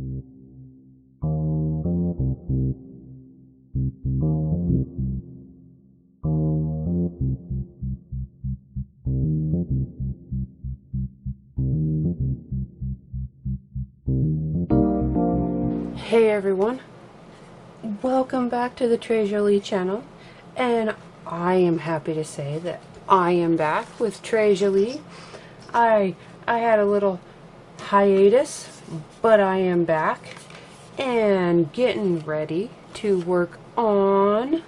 Hey everyone, welcome back to the Tres Jolie channel, and I am happy to say that I am back with Tres Jolie. I had a little hiatus, but I am back and getting ready to work on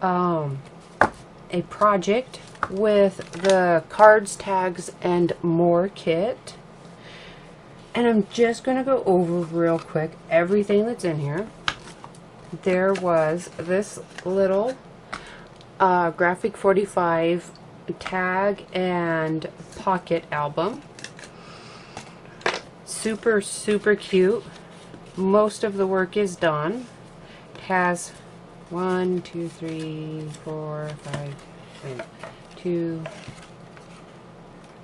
a project with the cards, tags, and more kit. And I'm just going to go over real quick everything that's in here. There was this little graphic 45 tag and pocket album. Super cute. Most of the work is done. It has 1, 2, 3, 4, 5, 2,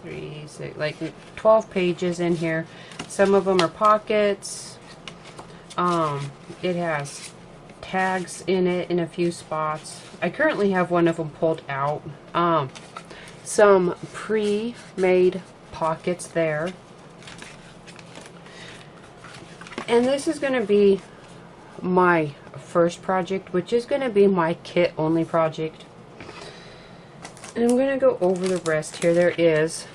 3, 6, like 12 pages in here. Some of them are pockets. It has tags in it in a few spots. I currently have one of them pulled out. Some pre-made pockets there. And this is going to be my first project, which is going to be my kit only project. And I'm going to go over the rest here. There is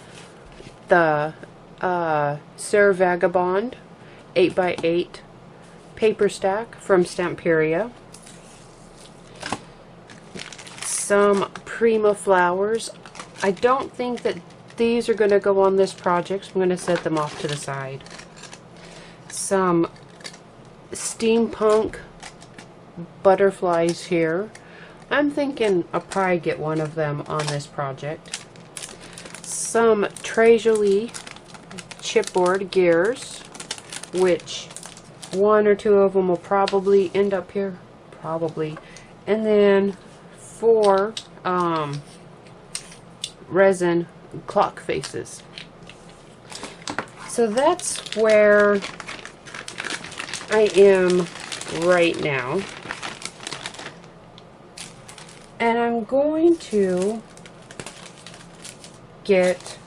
the Sir Vagabond 8x8 paper stack from Stamperia. Some Prima flowers. I don't think that these are going to go on this project, so I'm going to set them off to the side. Some steampunk butterflies here. I'm thinking I'll probably get one of them on this project. Some Tres Jolie chipboard gears, which one or two of them will probably end up here, probably. And then 4 resin clock faces. So that's where I am right now. And I'm going to get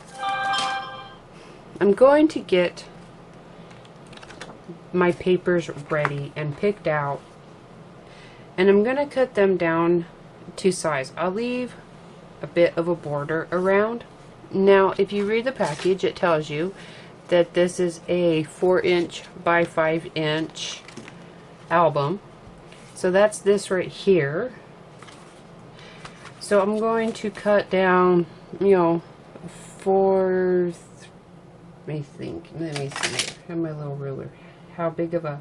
my papers ready and picked out, and I'm going to cut them down to size. I'll leave a bit of a border around. Now if you read the package, it tells you that this is a 4" by 5" album. So that's this right here. So I'm going to cut down, you know, let me see, I have my little ruler. How big of a,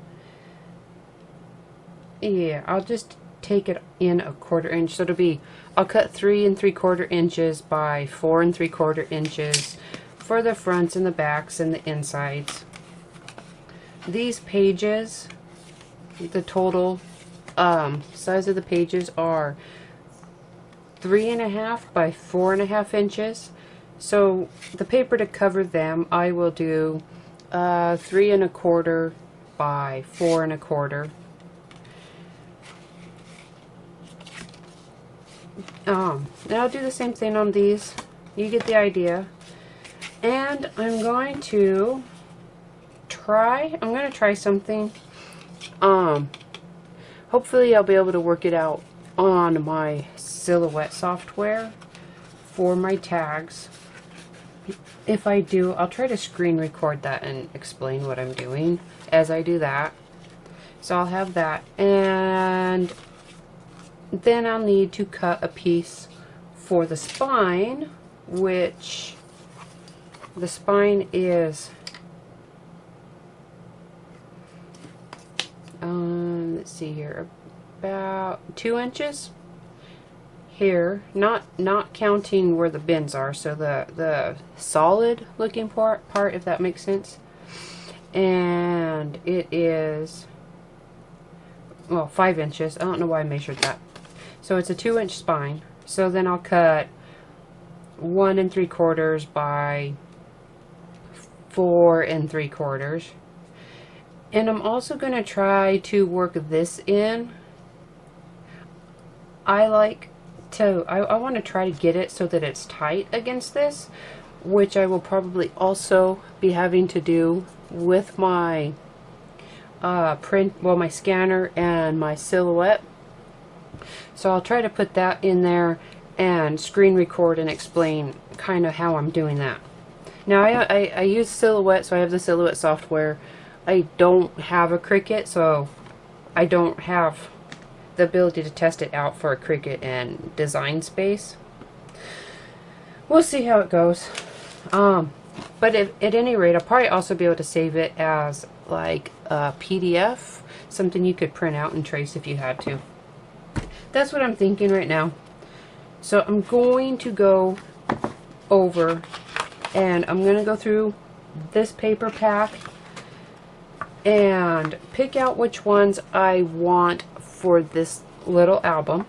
yeah, I'll just take it in a 1/4 inch. So it'll be, I'll cut 3 3/4 inches by 4 3/4 inches for the fronts and the backs and the insides. These pages, the total size of the pages are 3.5 by 4.5 inches. So the paper to cover them, I will do 3 1/4 by 4 1/4. And I'll do the same thing on these. You get the idea. And I'm going to try something. Hopefully I'll be able to work it out on my Silhouette software for my tags. If I do, I'll try to screen record that and explain what I'm doing as I do that. So I'll have that, and then I'll need to cut a piece for the spine, which the spine is let's see here, about 2 inches here, not counting where the bins are, so the solid looking part, if that makes sense. And it is, well, 5 inches. I don't know why I measured that. So it's a 2-inch spine. So then I'll cut 1 3/4 by 4 3/4, And I'm also going to try to work this in. I want to try to get it so that it's tight against this, which I will probably also be having to do with my my scanner and my Silhouette. So I'll try to put that in there and screen record and explain kind of how I'm doing that. Now I use Silhouette, so I have the Silhouette software. I don't have a Cricut, so I don't have the ability to test it out for a Cricut and Design Space. We'll see how it goes. But at any rate, I'll probably also be able to save it as like a PDF, something you could print out and trace if you had to. That's what I'm thinking right now. So I'm going to go over and I'm going to go through this paper pack and pick out which ones I want for this little album.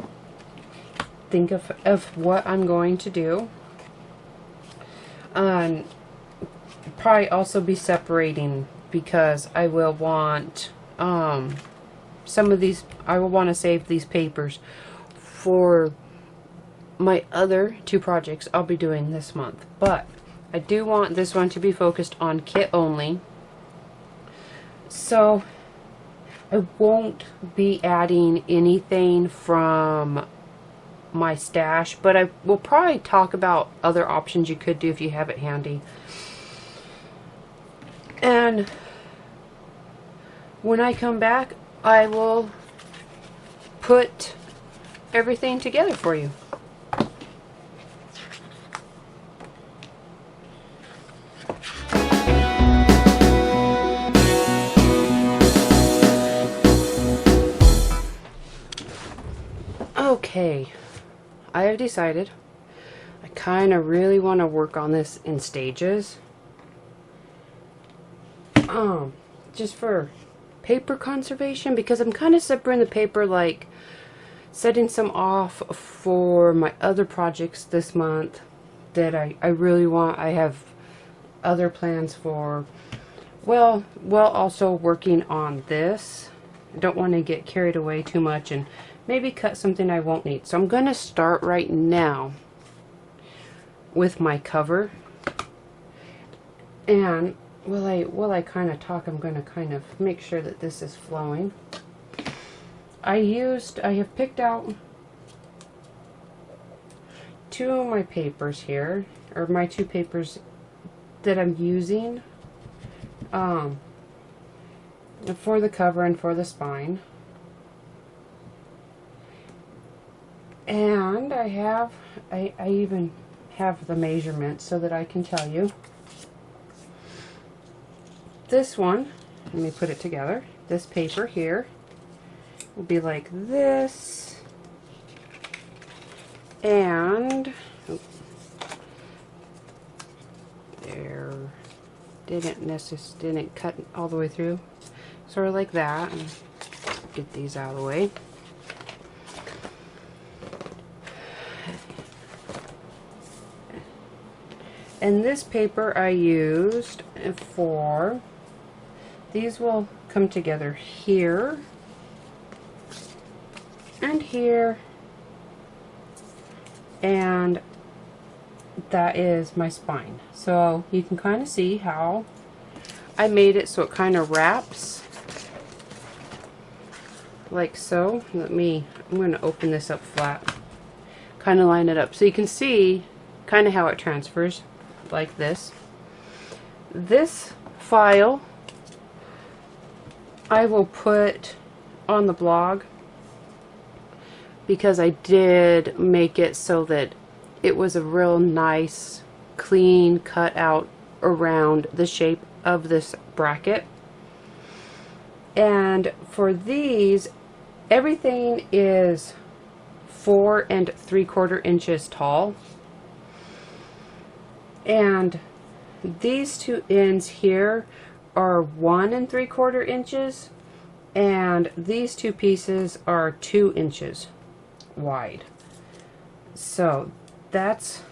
Think of what I'm going to do. Probably also be separating because I will want some of these, I will want to save these papers for my other two projects I'll be doing this month. But I do want this one to be focused on kit only. So I won't be adding anything from my stash, but I will probably talk about other options you could do if you have it handy. And when I come back, I will put everything together for you. Okay, I have decided I kind of really want to work on this in stages. Just for paper conservation, because I'm kind of separating the paper, like setting some off for my other projects this month that I really want. I have other plans for, well also working on this. I don't want to get carried away too much and maybe cut something I won't need. So I'm going to start right now with my cover. And while I kind of talk, I'm going to kind of make sure that this is flowing. I have picked out two of my papers here, or my two papers that I'm using for the cover and for the spine. And I even have the measurements so that I can tell you. This one, let me put it together. This paper here will be like this, and there, didn't cut all the way through, sort of like that. And get these out of the way. And this paper I used for, these will come together here and here, and that is my spine. So you can kind of see how I made it so it kind of wraps like so. I'm going to open this up flat, kind of line it up so you can see kind of how it transfers like this. This file I will put on the blog because I did make it so that it was a real nice clean cut out around the shape of this bracket. And for these, everything is 4 3/4 inches tall. And these two ends here are 1 3/4 inches, and these two pieces are 2 inches wide. So that's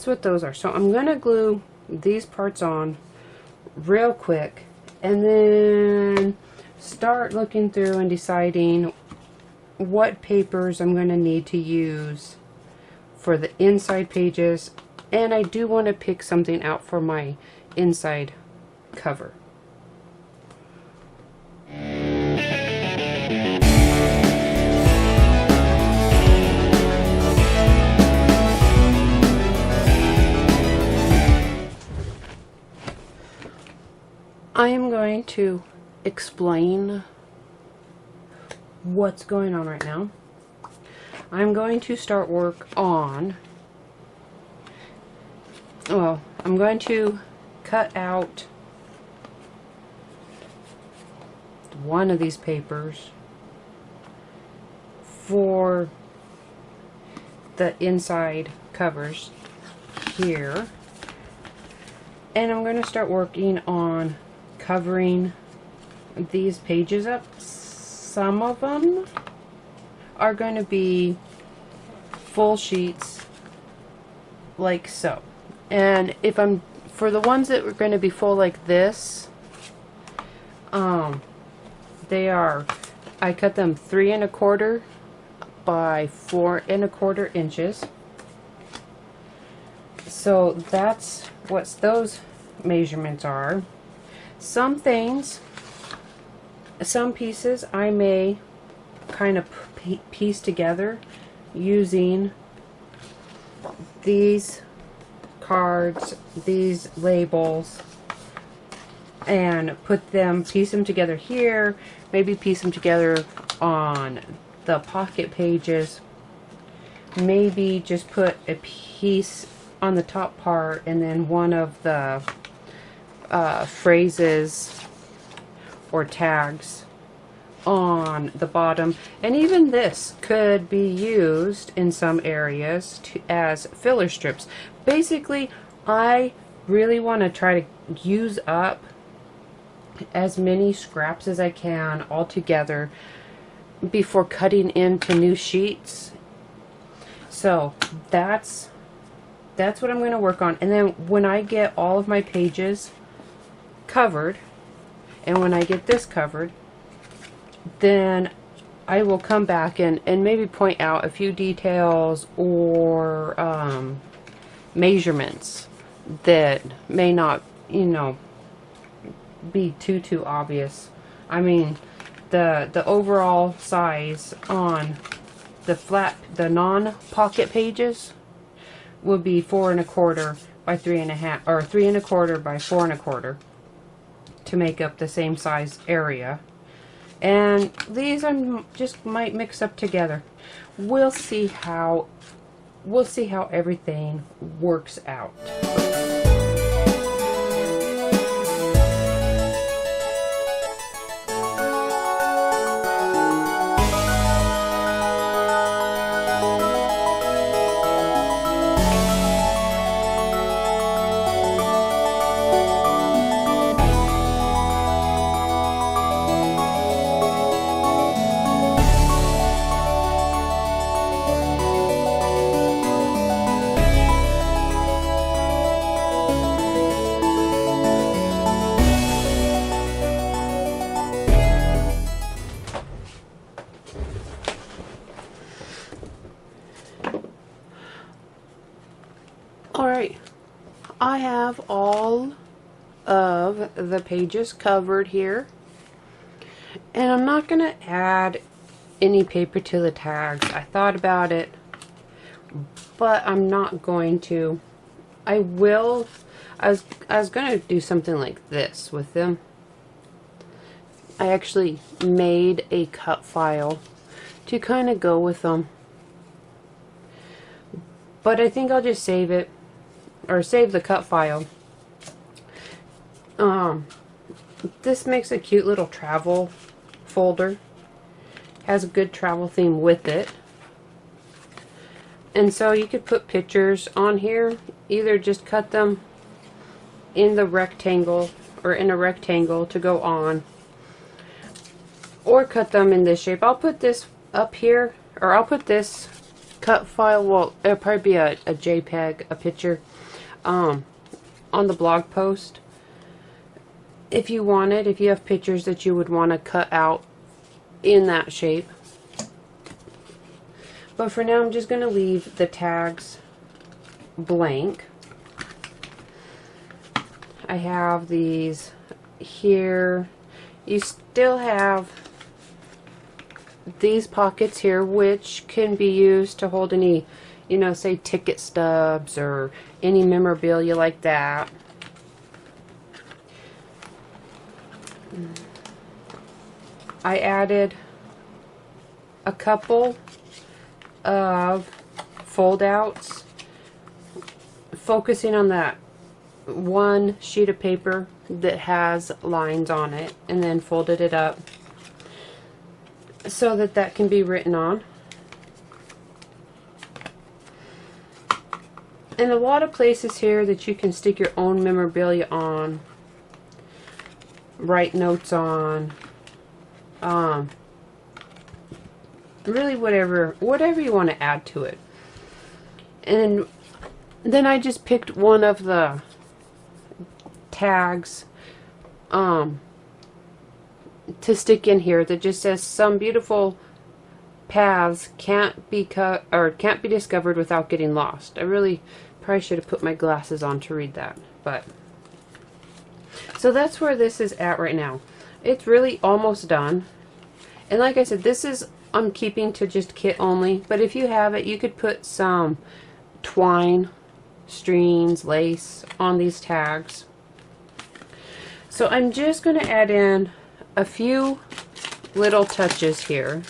what those are. So I'm going to glue these parts on real quick, and then start looking through and deciding what papers I'm going to need to use for the inside pages, and I do want to pick something out for my inside cover. I am going to explain what's going on right now. I'm going to start work on, well, I'm going to cut out one of these papers for the inside covers here, and I'm going to start working on covering these pages up. Some of them are going to be full sheets like so, and if I'm for the ones that are going to be full like this, they are, I cut them 3 1/4 by 4 1/4 inches. So that's what those measurements are. Some things, some pieces I may kind of piece together using these cards, these labels, and piece them together here, maybe piece them together on the pocket pages, maybe just put a piece on the top part and then one of the phrases or tags on the bottom. And even this could be used in some areas as filler strips. Basically, I really want to try to use up as many scraps as I can all together before cutting into new sheets. So that's what I'm going to work on. And then when I get all of my pages covered, and when I get this covered, then I will come back and maybe point out a few details or measurements that may not, you know, be too obvious. I mean, the overall size on the non-pocket pages would be 4 1/4 by 3 1/2, or 3 1/4 by 4 1/4, to make up the same size area. And these I just might mix up together. We'll see how everything works out. Alright, I have all of the pages covered here, and I'm not going to add any paper to the tags. I thought about it, but I'm not going to. I will. I was going to do something like this with them. I actually made a cut file to kind of go with them, but I think I'll just save it, or save the cut file. This makes a cute little travel folder. Has a good travel theme with it. And so you could put pictures on here. Either just cut them in the rectangle, or in a rectangle to go on, or cut them in this shape. I'll put this up here, or I'll put this cut file, well, it'll probably be a JPEG, a picture, on the blog post. if you wanted, if you have pictures that you would want to cut out in that shape. But for now, I'm just going to leave the tags blank. I have these here. You still have these pockets here, which can be used to hold any, you know, say ticket stubs or any memorabilia like that. I added a couple of fold outs, focusing on that one sheet of paper that has lines on it, and then folded it up so that that can be written on. And a lot of places here that you can stick your own memorabilia on, write notes on, really whatever you want to add to it. And then I just picked one of the tags to stick in here that just says some beautiful paths can't be cut or can't be discovered without getting lost. I really probably should have put my glasses on to read that, but so that's where this is at right now. It's really almost done, and like I said, this is I'm keeping to just kit only, but if you have it, you could put some twine, strings, lace on these tags. So I'm just going to add in a few little touches here.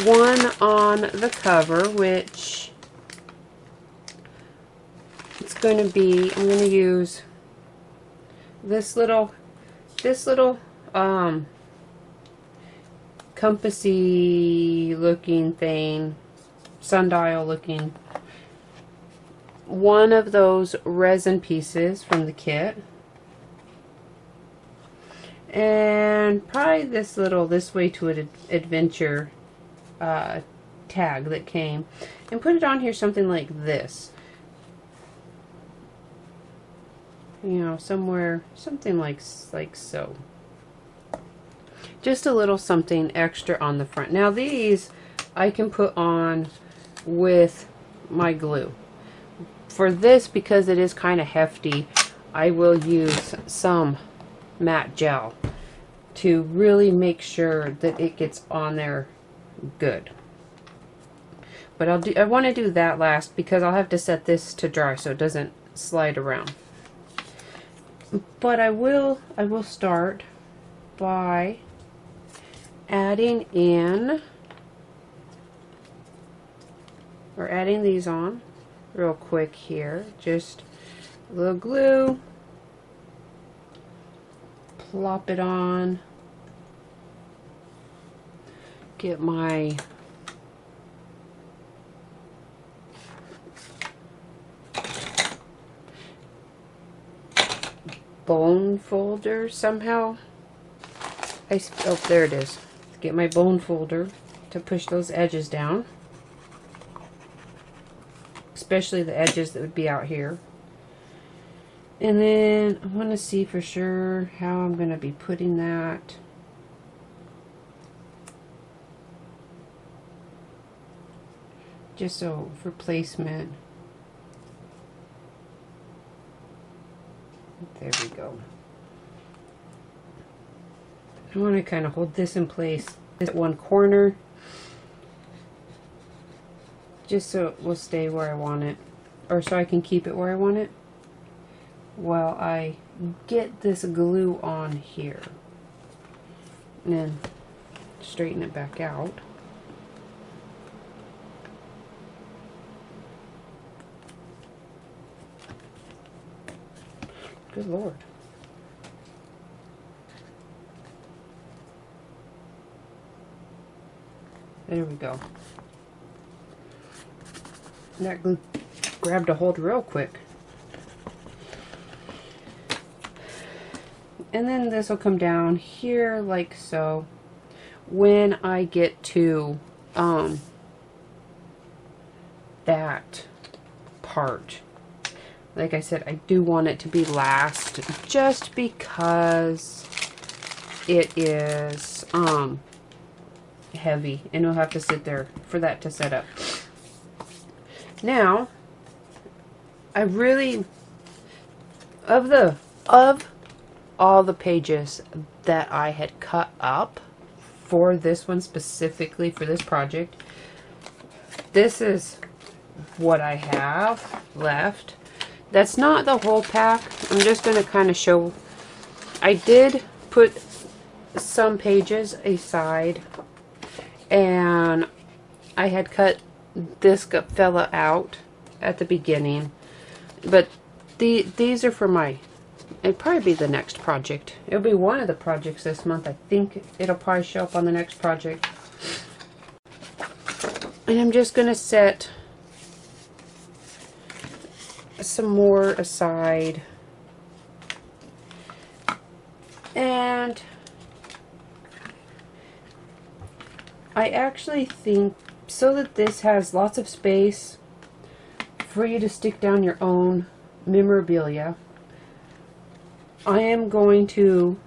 One on the cover, which it's going to be, I'm going to use this little compassy looking thing, sundial looking, one of those resin pieces from the kit. And probably this little This Way to an Adventure tag that came, and put it on here something like this, you know, somewhere, something like so, just a little something extra on the front. Now these I can put on with my glue. For this, because it is kind of hefty, I will use some matte gel to really make sure that it gets on there good. But I want to do that last because I'll have to set this to dry so it doesn't slide around. But I will start by adding in, or adding these on real quick here. Just a little glue, plop it on, get my bone folder somehow. Oh, there it is. Get my bone folder to push those edges down, especially the edges that would be out here. And then I want to see for sure how I'm going to be putting that. Just so for placement. There we go. I want to kind of hold this in place, this one corner, just so it will stay where I want it, or so I can keep it where I want it while I get this glue on here, and then straighten it back out. Good Lord. There we go. That glue grabbed a hold real quick. And then this will come down here like so. When I get to that part, Like I said, I do want it to be last just because it is heavy and it'll have to sit there for that to set up. Now, I really, of all the pages that I had cut up for this one specifically for this project, this is what I have left. That's not the whole pack. I'm just going to kind of show. I did put some pages aside, and I had cut this fella out at the beginning, but these are for my, it'd probably be the next project. It'll be one of the projects this month. I think it'll probably show up on the next project. And I'm just going to set some more aside. And I actually think, so that this has lots of space for you to stick down your own memorabilia, I am going to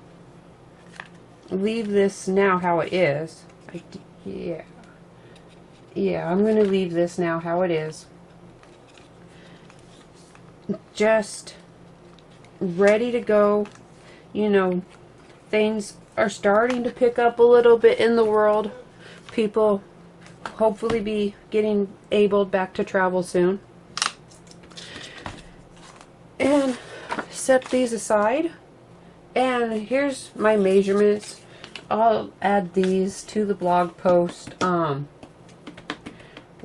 leave this now how it is. Yeah, I'm going to leave this now how it is. Just ready to go. You know, things are starting to pick up a little bit in the world. People hopefully be getting able back to travel soon. And set these aside. And here's my measurements. I'll add these to the blog post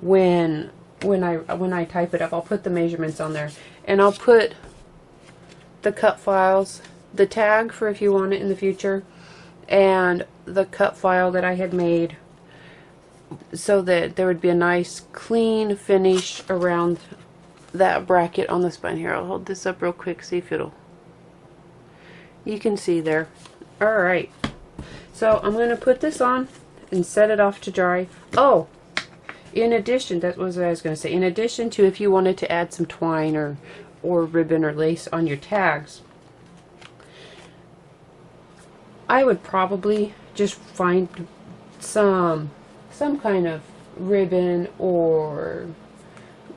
when I type it up. I'll put the measurements on there, and I'll put the cut files, the tag for if you want it in the future, and the cut file that I had made, so that there would be a nice clean finish around that bracket on the spine. Here, I'll hold this up real quick, see if it'll, you can see there. Alright, so I'm going to put this on and set it off to dry. Oh, in addition, that was what I was going to say, in addition to if you wanted to add some twine or ribbon or lace on your tags, I would probably just find some kind of ribbon or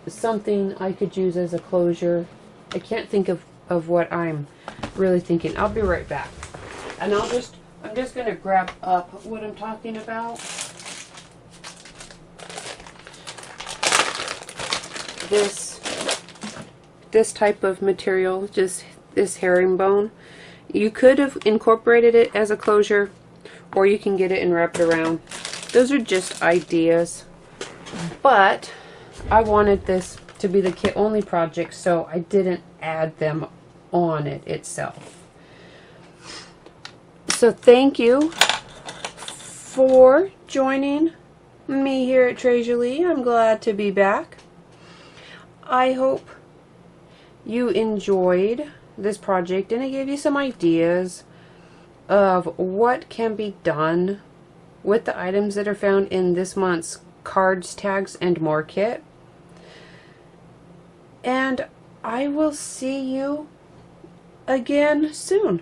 something I could use as a closure. I can't think of what I'm really thinking. I'll be right back. And I'm just going to grab up what I'm talking about. This type of material, just this herringbone, you could have incorporated it as a closure, or you can get it and wrap it around. Those are just ideas, but I wanted this to be the kit only project, so I didn't add them on it itself. So thank you for joining me here at Tres Jolie. I'm glad to be back. I hope you enjoyed this project and it gave you some ideas of what can be done with the items that are found in this month's Cards, Tags, and More kit. And I will see you again soon.